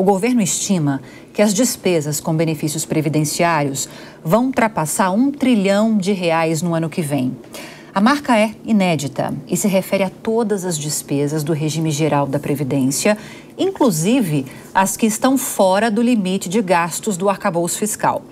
O governo estima que as despesas com benefícios previdenciários vão ultrapassar R$1 trilhão no ano que vem. A marca é inédita e se refere a todas as despesas do regime geral da Previdência, inclusive as que estão fora do limite de gastos do arcabouço fiscal.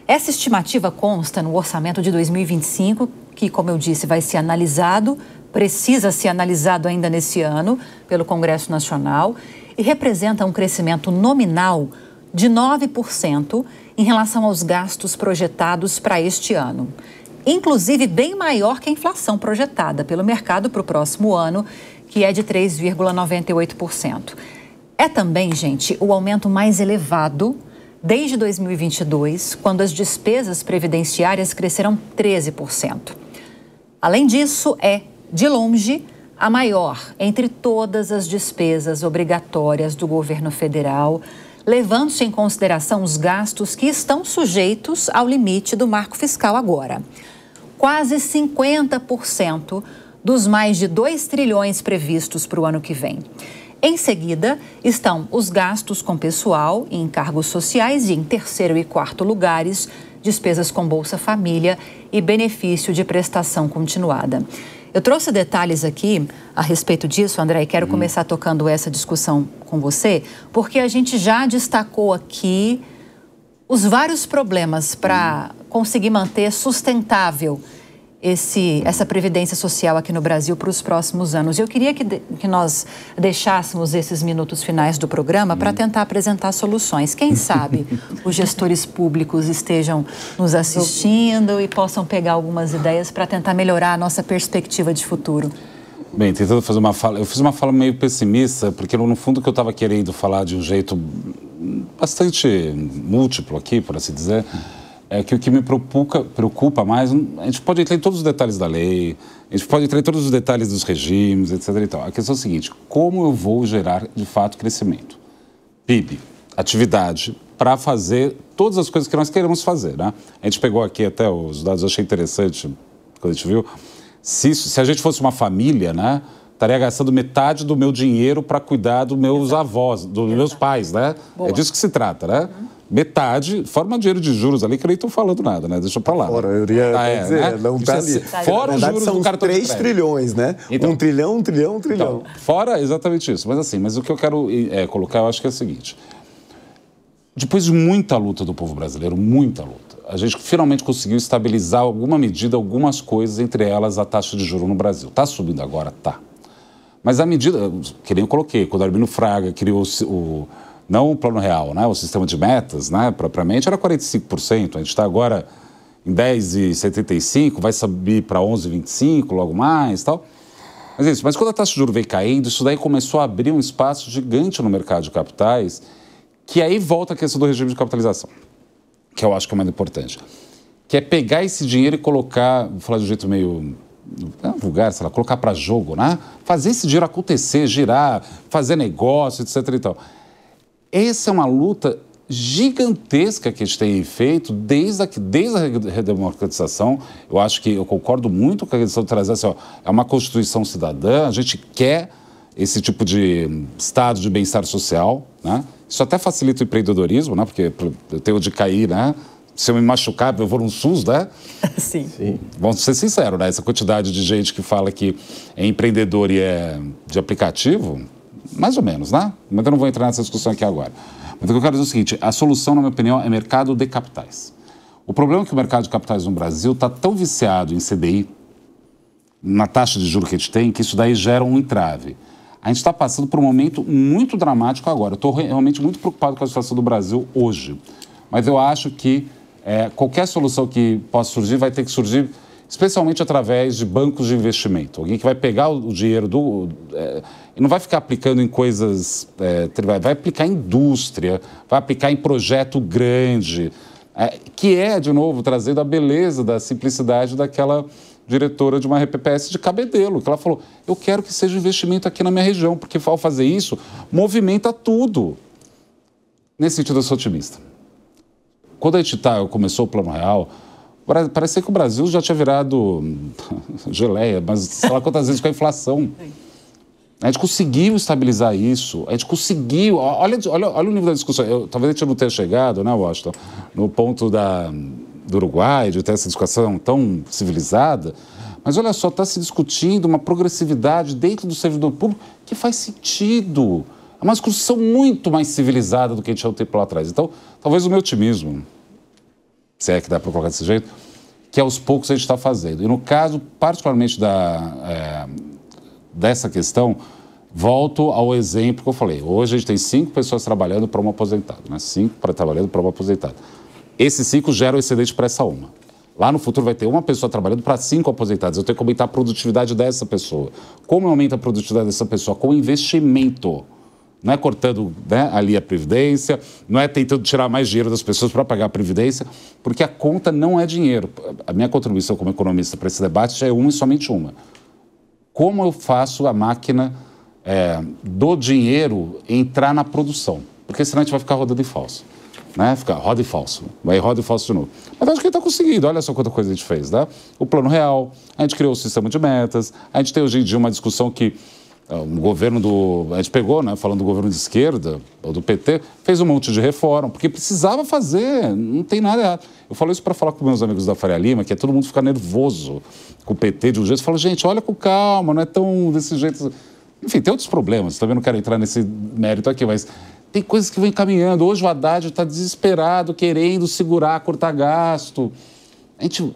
Essa estimativa consta no orçamento de 2025, que, como eu disse, vai ser analisado, precisa ser analisado ainda nesse ano pelo Congresso Nacional e representa um crescimento nominal de 9% em relação aos gastos projetados para este ano. Inclusive bem maior que a inflação projetada pelo mercado para o próximo ano, que é de 3,98%. É também, gente, o aumento mais elevado desde 2022, quando as despesas previdenciárias cresceram 13%. Além disso, é, de longe, a maior entre todas as despesas obrigatórias do governo federal, levando-se em consideração os gastos que estão sujeitos ao limite do marco fiscal agora. Quase 50% dos mais de 2 trilhões previstos para o ano que vem. Em seguida, estão os gastos com pessoal e encargos sociais e, em terceiro e quarto lugares, despesas com Bolsa Família e benefício de prestação continuada. Eu trouxe detalhes aqui a respeito disso, André, e quero começar tocando essa discussão com você, porque a gente já destacou aqui os vários problemas para conseguir manter sustentável essa previdência social aqui no Brasil para os próximos anos. Eu queria que nós deixássemos esses minutos finais do programa para tentar apresentar soluções. Quem sabe os gestores públicos estejam nos assistindo e possam pegar algumas ideias para tentar melhorar a nossa perspectiva de futuro. Bem, tentando fazer uma fala, eu fiz uma fala meio pessimista, porque no fundo que eu estava querendo falar de um jeito bastante múltiplo aqui, por assim dizer, é que o que me preocupa mais, a gente pode entrar em todos os detalhes da lei, a gente pode entrar em todos os detalhes dos regimes, etc. e tal. A questão é a seguinte: como eu vou gerar, de fato, crescimento? PIB, atividade, para fazer todas as coisas que nós queremos fazer, né? A gente pegou aqui até os dados, eu achei interessante, quando a gente viu. Se a gente fosse uma família, né, estaria gastando metade do meu dinheiro para cuidar dos meus avós, dos meus pais, né? Boa. É disso que se trata, né? Metade, fora dinheiro de juros ali, que eu nem estou falando nada, né? Deixa pra lá. Fora, eu iria dizer, né? Não está ali. Fora os juros do cartão de crédito. São 3 trilhões, né? Então, 1 trilhão, 1 trilhão, 1 trilhão. Então, fora exatamente isso. Mas o que eu quero colocar, eu acho que é o seguinte. Depois de muita luta do povo brasileiro, muita luta, a gente finalmente conseguiu estabilizar alguma medida, algumas coisas, entre elas a taxa de juros no Brasil. Está subindo agora? Tá. Mas a medida, que nem eu coloquei, quando o Arminio Fraga criou não o Plano Real, né, o sistema de metas, né, propriamente, era 45%. A gente está agora em 10,75%, vai subir para 11,25%, logo mais e tal. Mas é isso. Mas quando a taxa de juros veio caindo, isso daí começou a abrir um espaço gigante no mercado de capitais, que aí volta a questão do regime de capitalização, que eu acho que é o mais importante. Que é pegar esse dinheiro e colocar, vou falar de um jeito meio vulgar, sei lá, colocar para jogo, né? Fazer esse dinheiro acontecer, girar, fazer negócio, etc. e tal. Essa é uma luta gigantesca que a gente tem feito desde a redemocratização. Eu acho que eu concordo muito com a questão de trazer assim, ó, é uma Constituição cidadã, a gente quer esse tipo de estado de bem-estar social, né? Isso até facilita o empreendedorismo, né? Porque eu tenho de cair, né? Se eu me machucar, eu vou no SUS, né? Sim. Vamos ser sinceros, né? Essa quantidade de gente que fala que é empreendedor e é de aplicativo, mais ou menos, né? Mas eu não vou entrar nessa discussão aqui agora. Mas o que eu quero dizer é o seguinte: a solução, na minha opinião, é mercado de capitais. O problema é que o mercado de capitais no Brasil está tão viciado em CDI, na taxa de juros que a gente tem, que isso daí gera um entrave. A gente está passando por um momento muito dramático agora. Eu estou realmente muito preocupado com a situação do Brasil hoje. Mas eu acho que qualquer solução que possa surgir vai ter que surgir especialmente através de bancos de investimento. Alguém que vai pegar o dinheiro e não vai ficar aplicando em coisas... vai aplicar em indústria, vai aplicar em projeto grande, que é, de novo, trazendo a beleza da simplicidade daquela diretora de uma RPPS de Cabedelo, que ela falou: eu quero que seja investimento aqui na minha região, porque ao fazer isso, movimenta tudo. Nesse sentido, eu sou otimista. Quando a gente começou o Plano Real, parecia que o Brasil já tinha virado geleia, mas sei lá quantas vezes com a inflação. A gente conseguiu estabilizar isso, a gente conseguiu... Olha o nível da discussão. Talvez a gente não tenha chegado, né, Washington, no ponto do Uruguai, de ter essa discussão tão civilizada, mas olha só, está se discutindo uma progressividade dentro do servidor público que faz sentido. É uma discussão muito mais civilizada do que a gente tinha um tempo lá atrás. Então, talvez o meu otimismo, se é que dá para colocar desse jeito, que aos poucos a gente está fazendo. E no caso, particularmente dessa questão, volto ao exemplo que eu falei. Hoje a gente tem 5 pessoas trabalhando para um aposentado, né? 5 trabalhando para um aposentado. Esses 5 geram excedente para essa uma. Lá no futuro vai ter uma pessoa trabalhando para 5 aposentados. Eu tenho que aumentar a produtividade dessa pessoa. Como eu aumento a produtividade dessa pessoa? Com investimento. Não é cortando, né, ali a previdência, não é tentando tirar mais dinheiro das pessoas para pagar a previdência, porque a conta não é dinheiro. A minha contribuição como economista para esse debate já é uma e somente uma. Como eu faço a máquina do dinheiro entrar na produção? Porque senão a gente vai ficar rodando em falso. Né? Roda e falso. Vai roda e falso de novo. Mas acho que ele está conseguindo. Olha só quanta coisa a gente fez, né? O Plano Real, a gente criou o sistema de metas, a gente tem hoje em dia uma discussão que o governo a gente pegou, né, falando do governo de esquerda, ou do PT, fez um monte de reforma, porque precisava fazer, não tem nada errado. Eu falo isso para falar com meus amigos da Faria Lima, que é todo mundo ficar nervoso com o PT de um jeito. Eu falo, gente, olha com calma, não é tão desse jeito. Enfim, tem outros problemas, também não quero entrar nesse mérito aqui, mas tem coisas que vão encaminhando. Hoje o Haddad está desesperado, querendo segurar, cortar gasto. A gente...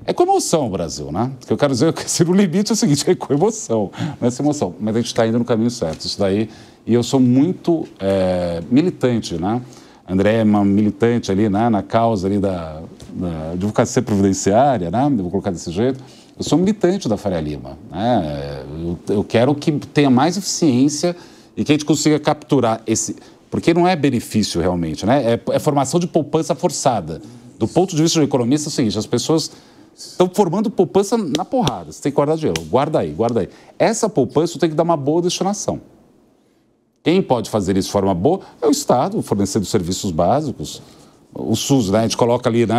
É com emoção o Brasil, né? O que eu quero dizer é que no limite é o seguinte, é com emoção, não é sem emoção. Mas a gente está indo no caminho certo, isso daí. E eu sou muito militante, né? André é uma militante ali, né? Na causa ali da advocacia previdenciária, né? Eu vou colocar desse jeito. Eu sou militante da Faria Lima, né? Eu quero que tenha mais eficiência e que a gente consiga capturar esse... Porque não é benefício realmente, né? É formação de poupança forçada. Do ponto de vista do economista é o seguinte, as pessoas... estão formando poupança na porrada. Você tem que guardar dinheiro. Guarda aí, guarda aí. Essa poupança tem que dar uma boa destinação. Quem pode fazer isso de forma boa é o Estado, fornecendo serviços básicos. O SUS, né? A gente coloca ali, né?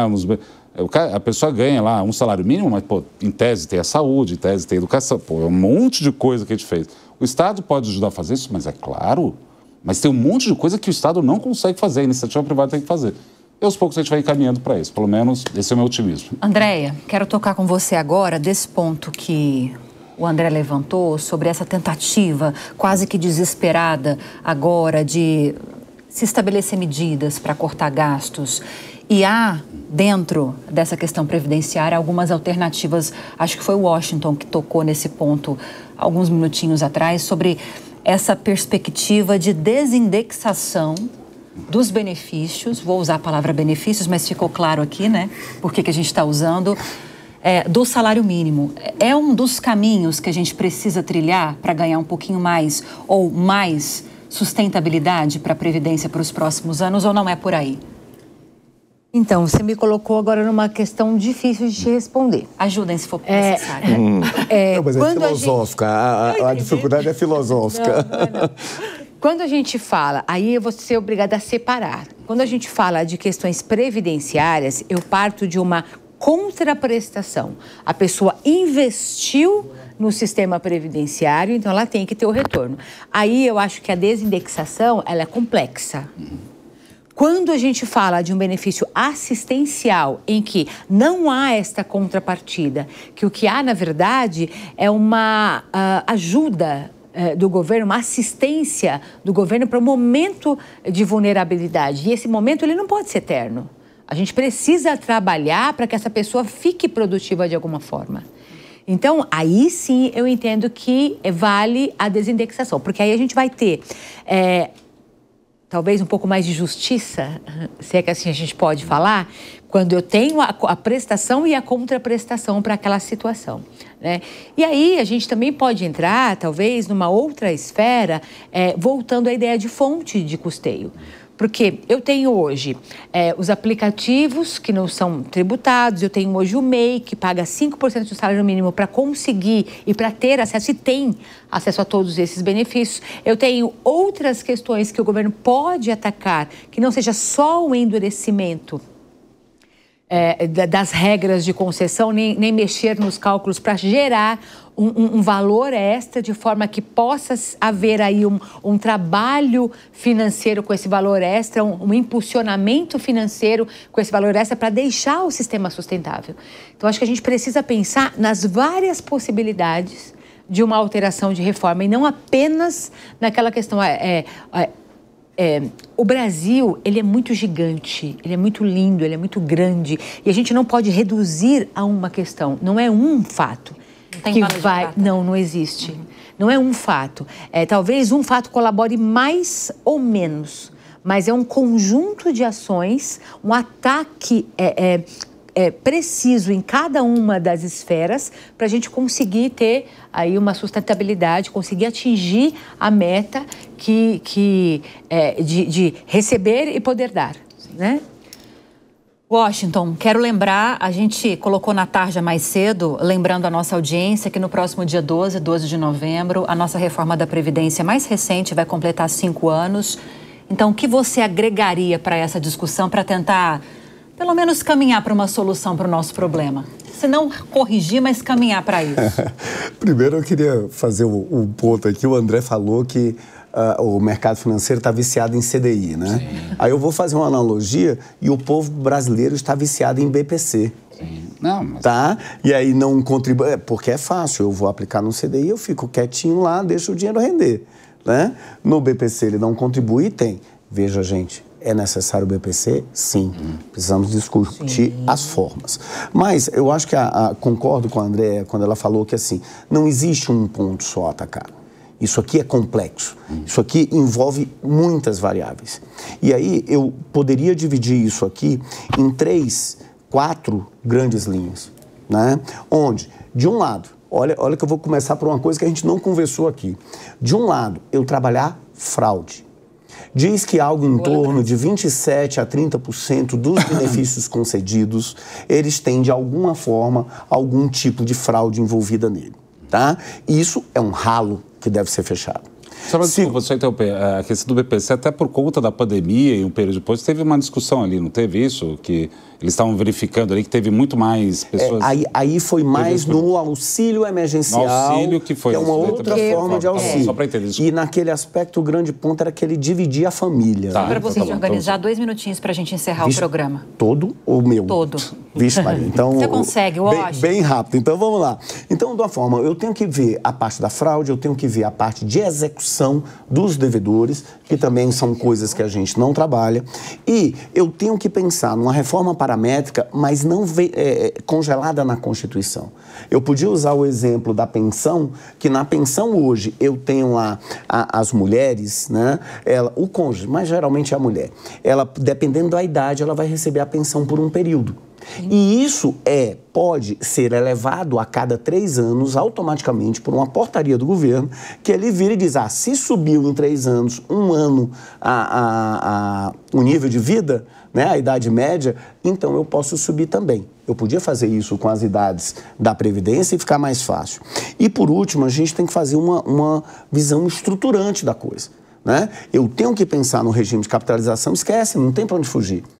A pessoa ganha lá um salário mínimo, mas, pô, em tese tem a saúde, em tese tem a educação. Pô, é um monte de coisa que a gente fez. O Estado pode ajudar a fazer isso, mas é claro. Mas tem um monte de coisa que o Estado não consegue fazer. A iniciativa privada tem que fazer. E aos poucos a gente vai encaminhando para isso. Pelo menos esse é o meu otimismo. Andréia, quero tocar com você agora desse ponto que o André levantou sobre essa tentativa quase que desesperada agora de se estabelecer medidas para cortar gastos. E há, dentro dessa questão previdenciária, algumas alternativas. Acho que foi o Washington que tocou nesse ponto alguns minutinhos atrás, sobre essa perspectiva de desindexação dos benefícios, vou usar a palavra benefícios, mas ficou claro aqui, né? Por que a gente está usando, do salário mínimo. É um dos caminhos que a gente precisa trilhar para ganhar um pouquinho mais ou mais sustentabilidade para a Previdência para os próximos anos, ou não é por aí? Então, você me colocou agora numa questão difícil de te responder. Ajudem se for necessário. Não, mas é filosófica, a dificuldade é filosófica. Não. Quando a gente fala, aí eu vou ser obrigada a separar. Quando a gente fala de questões previdenciárias, eu parto de uma contraprestação. A pessoa investiu no sistema previdenciário, então ela tem que ter o retorno. Aí eu acho que a desindexação, ela é complexa. Quando a gente fala de um benefício assistencial em que não há esta contrapartida, que o que há, na verdade, é uma ajuda do governo, uma assistência do governo para um momento de vulnerabilidade. E esse momento ele não pode ser eterno. A gente precisa trabalhar para que essa pessoa fique produtiva de alguma forma. Então, aí sim eu entendo que vale a desindexação, porque aí a gente vai ter talvez um pouco mais de justiça, se é que assim a gente pode falar, quando eu tenho a prestação e a contraprestação para aquela situação, né? E aí a gente também pode entrar, talvez, numa outra esfera, voltando à ideia de fonte de custeio. Porque eu tenho hoje os aplicativos que não são tributados, eu tenho hoje o MEI, que paga 5% do salário mínimo para conseguir e para ter acesso, e tem acesso a todos esses benefícios. Eu tenho outras questões que o governo pode atacar, que não seja só o endurecimento das regras de concessão, nem mexer nos cálculos para gerar um valor extra, de forma que possa haver aí um trabalho financeiro com esse valor extra, um impulsionamento financeiro com esse valor extra para deixar o sistema sustentável. Então, acho que a gente precisa pensar nas várias possibilidades de uma alteração de reforma e não apenas naquela questão... o Brasil, ele é muito gigante, ele é muito lindo, ele é muito grande e a gente não pode reduzir a uma questão. Não é um fato que vai... Não existe. Não é um fato. Talvez um fato colabore mais ou menos, mas é um conjunto de ações, um ataque preciso em cada uma das esferas para a gente conseguir ter aí uma sustentabilidade, conseguir atingir a meta de receber e poder dar, né? Washington, quero lembrar, a gente colocou na tarja mais cedo, lembrando a nossa audiência, que no próximo dia 12 de novembro, a nossa reforma da Previdência mais recente vai completar 5 anos. Então, o que você agregaria para essa discussão para tentar, pelo menos, caminhar para uma solução para o nosso problema? Se não corrigir, mas caminhar para isso. Primeiro, eu queria fazer um ponto aqui. O André falou que o mercado financeiro está viciado em CDI, né? Sim. Aí eu vou fazer uma analogia e o povo brasileiro está viciado em BPC. Sim. Não, mas... Tá? E aí não contribui... Porque é fácil, eu vou aplicar no CDI, eu fico quietinho lá, deixo o dinheiro render, né? No BPC ele não contribui e tem. Veja, gente, é necessário o BPC? Sim. Precisamos discutir as formas. Mas eu acho que concordo com a Andréa quando ela falou que assim, não existe um ponto só a atacar. Isso aqui é complexo. Isso aqui envolve muitas variáveis. E aí eu poderia dividir isso aqui em 3, 4 grandes linhas, né? Onde, de um lado, olha que eu vou começar por uma coisa que a gente não conversou aqui. De um lado, eu trabalhar fraude. Diz que algo em torno de 27% a 30% dos benefícios concedidos, eles têm, de alguma forma, algum tipo de fraude envolvida nele, tá? Isso é um ralo que deve ser fechado. Desculpa, só interromper, a questão do BPC, até por conta da pandemia e um período depois, teve uma discussão ali, não teve isso? Que eles estavam verificando ali que teve muito mais pessoas... Aí foi mais no auxílio emergencial, no auxílio que foi... Que é uma outra forma de auxílio. Só para entender isso. E naquele aspecto, o grande ponto era que ele dividia a família. Tá, para você organizar 2 minutinhos para a gente encerrar o programa. Todo ou meu? Todo. Vixe, Maria. Então, você consegue, eu acho. Bem rápido. Então, vamos lá. Então, de uma forma, eu tenho que ver a parte da fraude, eu tenho que ver a parte de execução dos devedores, que também são coisas que a gente não trabalha. E eu tenho que pensar numa reforma paramétrica, mas não congelada na Constituição. Eu podia usar o exemplo da pensão, que na pensão hoje eu tenho lá as mulheres, né? O cônjuge, mas geralmente é a mulher. Ela, dependendo da idade, ela vai receber a pensão por um período. E isso pode ser elevado a cada 3 anos, automaticamente, por uma portaria do governo, que ele vira e diz, se subiu em 3 anos, 1 ano, o nível de vida, né, a idade média, então eu posso subir também. Eu podia fazer isso com as idades da Previdência e ficar mais fácil. E, por último, a gente tem que fazer uma visão estruturante da coisa, né? Eu tenho que pensar no regime de capitalização, esquece, não tem para onde fugir.